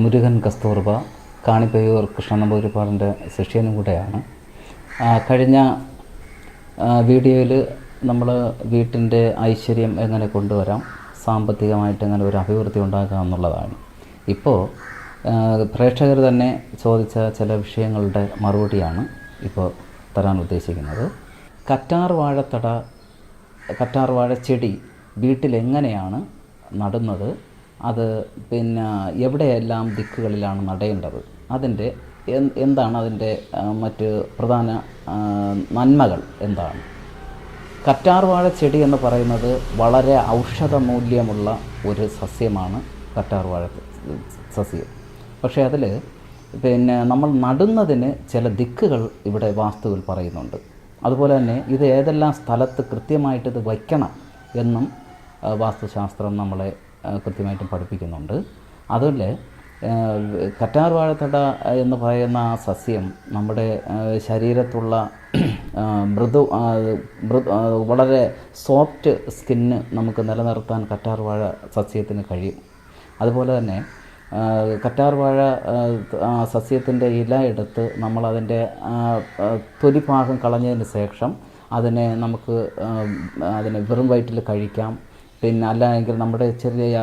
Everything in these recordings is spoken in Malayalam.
മുരുകൻ കസ്തൂർബ കാണിപ്പയ്യൂർ കൃഷ്ണൻ നമ്പൂതിരിപ്പാടിൻ്റെ ശിഷ്യനും കൂടെയാണ്. കഴിഞ്ഞ വീഡിയോയിൽ നമ്മൾ വീട്ടിൻ്റെ ഐശ്വര്യം എങ്ങനെ കൊണ്ടുവരാം, സാമ്പത്തികമായിട്ട് എങ്ങനെ ഒരു അഭിവൃദ്ധി ഉണ്ടാക്കാം എന്നുള്ളതാണ്. ഇപ്പോൾ പ്രേക്ഷകർ തന്നെ ചോദിച്ച ചില വിഷയങ്ങളുടെ മറുപടിയാണ് ഇപ്പോൾ തരാൻ ഉദ്ദേശിക്കുന്നത്. കറ്റാർ വാഴച്ചെടി വീട്ടിലെങ്ങനെയാണ് നടുന്നത്, അത് പിന്നെ എവിടെയെല്ലാം ദിക്കുകളിലാണ് നടേണ്ടത്, അതിൻ്റെ എന്താണ് അതിൻ്റെ മറ്റ് പ്രധാന നന്മകൾ എന്താണ്. കറ്റാർ വാഴച്ചെടി എന്ന് പറയുന്നത് വളരെ ഔഷധ മൂല്യമുള്ള ഒരു സസ്യമാണ് കറ്റാർ വാഴ സസ്യം. പക്ഷേ അതിൽ പിന്നെ നമ്മൾ നടുന്നതിന് ചില ദിക്കുകൾ ഇവിടെ വാസ്തുവിൽ പറയുന്നുണ്ട്. അതുപോലെ തന്നെ ഇത് ഏതെല്ലാം സ്ഥലത്ത് കൃത്യമായിട്ട് ഇത് വയ്ക്കണം എന്നും വാസ്തുശാസ്ത്രം നമ്മളെ കൃത്യമായിട്ടും പഠിപ്പിക്കുന്നുണ്ട്. അതുപോലെ കറ്റാർ വാഴത്തട എന്ന് പറയുന്ന ആ സസ്യം നമ്മുടെ ശരീരത്തുള്ള വളരെ സോഫ്റ്റ് സ്കിന്ന് നമുക്ക് നിലനിർത്താൻ കറ്റാർ വാഴ സസ്യത്തിന് കഴിയും. അതുപോലെ തന്നെ കറ്റാർ വാഴ സസ്യത്തിൻ്റെ ഇല എടുത്ത് നമ്മളതിൻ്റെ തൊലിഭാഗം കളഞ്ഞതിന് ശേഷം അതിനെ വെറും വയറ്റിൽ കഴിക്കാം. പിന്നെ അല്ലെങ്കിൽ നമ്മുടെ ചെറിയ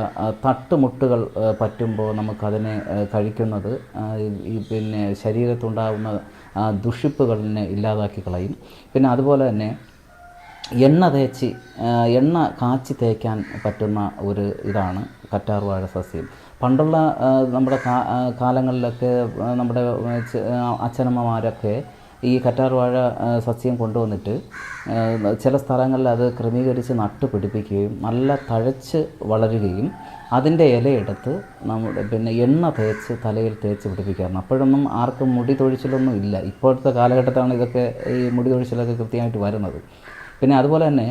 തട്ടുമുട്ടുകൾ പറ്റുമ്പോൾ നമുക്കതിനെ കഴിക്കുന്നത് പിന്നെ ശരീരത്തുണ്ടാകുന്ന ദുഷിപ്പുകളിനെ ഇല്ലാതാക്കി കളയും. പിന്നെ അതുപോലെ തന്നെ എണ്ണ കാച്ചി തേക്കാൻ പറ്റുന്ന ഒരു ഇതാണ് കറ്റാർ വാഴ സസ്യം. പണ്ടുള്ള നമ്മുടെ കാലങ്ങളിലൊക്കെ നമ്മുടെ അച്ഛനമ്മമാരൊക്കെ ഈ കറ്റാർ വാഴ സസ്യം കൊണ്ടുവന്നിട്ട് ചില സ്ഥലങ്ങളിൽ അത് ക്രമീകരിച്ച് നട്ടുപിടിപ്പിക്കുകയും നല്ല തഴച്ച് വളരുകയും അതിൻ്റെ ഇലയെടുത്ത് പിന്നെ എണ്ണ തേച്ച് തലയിൽ തേച്ച് പിടിപ്പിക്കാറുണ്ട്. അപ്പോഴൊന്നും ആർക്കും മുടി തൊഴിച്ചിലൊന്നും ഇല്ല. ഇപ്പോഴത്തെ കാലഘട്ടത്താണ് ഇതൊക്കെ ഈ മുടി തൊഴിച്ചിലൊക്കെ കൃത്യമായിട്ട് വരുന്നത്. പിന്നെ അതുപോലെ തന്നെ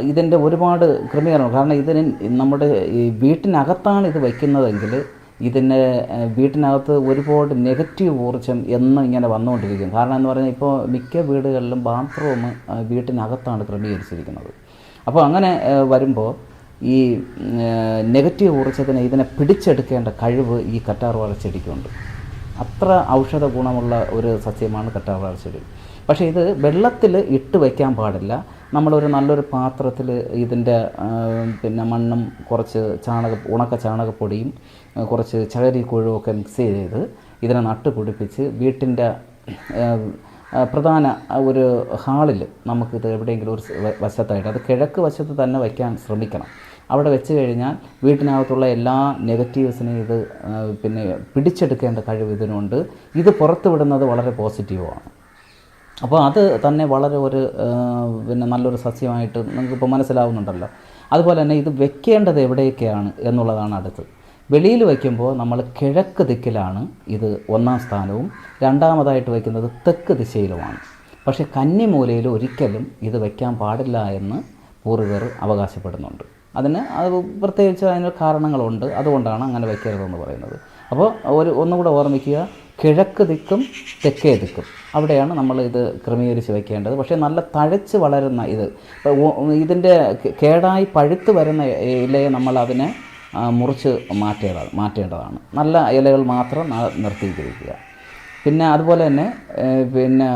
ഇതിൻ്റെ ഒരുപാട് ക്രമീകരണം, കാരണം ഇതിന് നമ്മുടെ ഈ വീട്ടിനകത്താണ് ഇത് വയ്ക്കുന്നതെങ്കിൽ ഇതിൻ്റെ വീട്ടിനകത്ത് ഒരുപാട് നെഗറ്റീവ് ഊർജ്ജം എന്നും ഇങ്ങനെ വന്നുകൊണ്ടിരിക്കും. കാരണം എന്ന് പറഞ്ഞാൽ ഇപ്പോൾ മിക്ക വീടുകളിലും ബാത്റൂം വീട്ടിനകത്താണ് ക്രമീകരിച്ചിരിക്കുന്നത്. അപ്പോൾ അങ്ങനെ വരുമ്പോൾ ഈ നെഗറ്റീവ് ഊർജ്ജത്തിന് ഇതിനെ പിടിച്ചെടുക്കേണ്ട കഴിവ് ഈ കറ്റാർ വാഴച്ചെടിക്കുണ്ട്. അത്ര ഔഷധ ഗുണമുള്ള ഒരു സസ്യമാണ് കറ്റാർ വാഴച്ചെടി. പക്ഷേ ഇത് വെള്ളത്തിൽ ഇട്ട് വയ്ക്കാൻ പാടില്ല. നമ്മളൊരു നല്ലൊരു പാത്രത്തിൽ ഇതിൻ്റെ പിന്നെ മണ്ണും കുറച്ച് ഉണക്ക ചാണകപ്പൊടിയും കുറച്ച് ചകിരിക്കുഴുവൊക്കെ മിക്സ് ചെയ്ത് ഇതിനെ നട്ടുപിടിപ്പിച്ച് വീട്ടിൻ്റെ പ്രധാന ഒരു ഹാളിൽ നമുക്കിത് എവിടെയെങ്കിലും ഒരു വശത്തായിട്ട്, അത് കിഴക്ക് വശത്ത് തന്നെ വയ്ക്കാൻ ശ്രമിക്കണം. അവിടെ വെച്ച് കഴിഞ്ഞാൽ വീട്ടിനകത്തുള്ള എല്ലാ നെഗറ്റീവ്സിനെയും ഇത് പിന്നെ പിടിച്ചെടുക്കേണ്ട കഴിവ് ഇതിനുണ്ട്. ഇത് പുറത്ത് വിടുന്നത് വളരെ പോസിറ്റീവാണ്. അപ്പോൾ അത് തന്നെ വളരെ പിന്നെ നല്ലൊരു സസ്യമായിട്ട് നിങ്ങൾക്കിപ്പോൾ മനസ്സിലാവുന്നുണ്ടല്ലോ. അതുപോലെ തന്നെ ഇത് വെക്കേണ്ടത് എവിടെയൊക്കെയാണ് എന്നുള്ളതാണ് അടുത്ത്. വെളിയിൽ വയ്ക്കുമ്പോൾ നമ്മൾ കിഴക്ക് ദിക്കിലാണ് ഇത് ഒന്നാം സ്ഥാനവും, രണ്ടാമതായിട്ട് വയ്ക്കുന്നത് തെക്ക് ദിശയിലുമാണ്. പക്ഷേ കന്നിമൂലയിൽ ഒരിക്കലും ഇത് വയ്ക്കാൻ പാടില്ല എന്ന് പൂർവികർ അവകാശപ്പെടുന്നുണ്ട്. അത് പ്രത്യേകിച്ച് അതിന് കാരണങ്ങളുണ്ട്. അതുകൊണ്ടാണ് അങ്ങനെ വയ്ക്കരുതെന്ന് പറയുന്നത്. അപ്പോൾ ഒന്നുകൂടെ ഓർമ്മിക്കുക, കിഴക്ക് ദിക്കും തെക്കേ ദിക്കും അവിടെയാണ് നമ്മൾ ഇത് ക്രമീകരിച്ച് വയ്ക്കേണ്ടത്. പക്ഷേ നല്ല തഴച്ച് വളരുന്ന ഇതിൻ്റെ കേടായി പഴുത്ത് വരുന്ന ഇലയെ നമ്മൾ അതിനെ മുറിച്ച് മാറ്റേണ്ടതാണ്. നല്ല ഇലകൾ മാത്രം നിർത്തിയിരിക്കുക. പിന്നെ അതുപോലെ തന്നെ പിന്നെ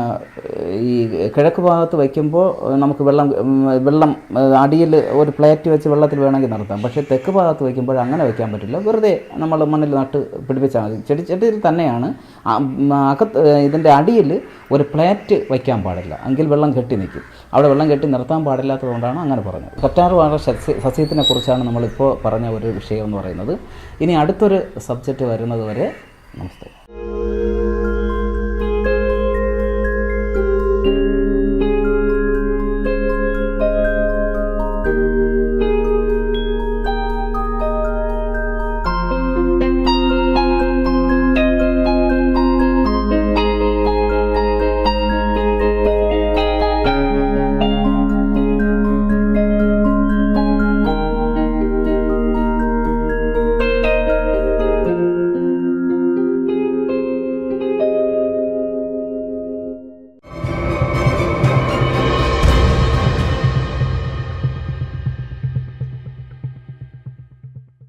ഈ കിഴക്ക് ഭാഗത്ത് വയ്ക്കുമ്പോൾ നമുക്ക് വെള്ളം അടിയിൽ ഒരു പ്ലേറ്റ് വെച്ച് വെള്ളത്തിൽ വേണമെങ്കിൽ നിർത്താം. പക്ഷേ തെക്ക് ഭാഗത്ത് വയ്ക്കുമ്പോൾ അങ്ങനെ വയ്ക്കാൻ പറ്റില്ല. വെറുതെ നമ്മൾ മണ്ണിൽ നട്ട് പിടിപ്പിച്ചാൽ മതി. ചെടിയിൽ തന്നെയാണ് ഇതിൻ്റെ അടിയിൽ ഒരു പ്ലേറ്റ് വയ്ക്കാൻ പാടില്ല, എങ്കിൽ വെള്ളം കെട്ടി നിൽക്കും. അവിടെ വെള്ളം കെട്ടി നിർത്താൻ പാടില്ലാത്തതുകൊണ്ടാണ് അങ്ങനെ പറഞ്ഞത്. കറ്റാർ വാഴ സസ്യത്തിനെ കുറിച്ചാണ് നമ്മളിപ്പോൾ പറഞ്ഞ ഒരു വിഷയം എന്ന് പറയുന്നത്. ഇനി അടുത്തൊരു സബ്ജക്റ്റ് വരുന്നത് വരെ നമസ്തേ.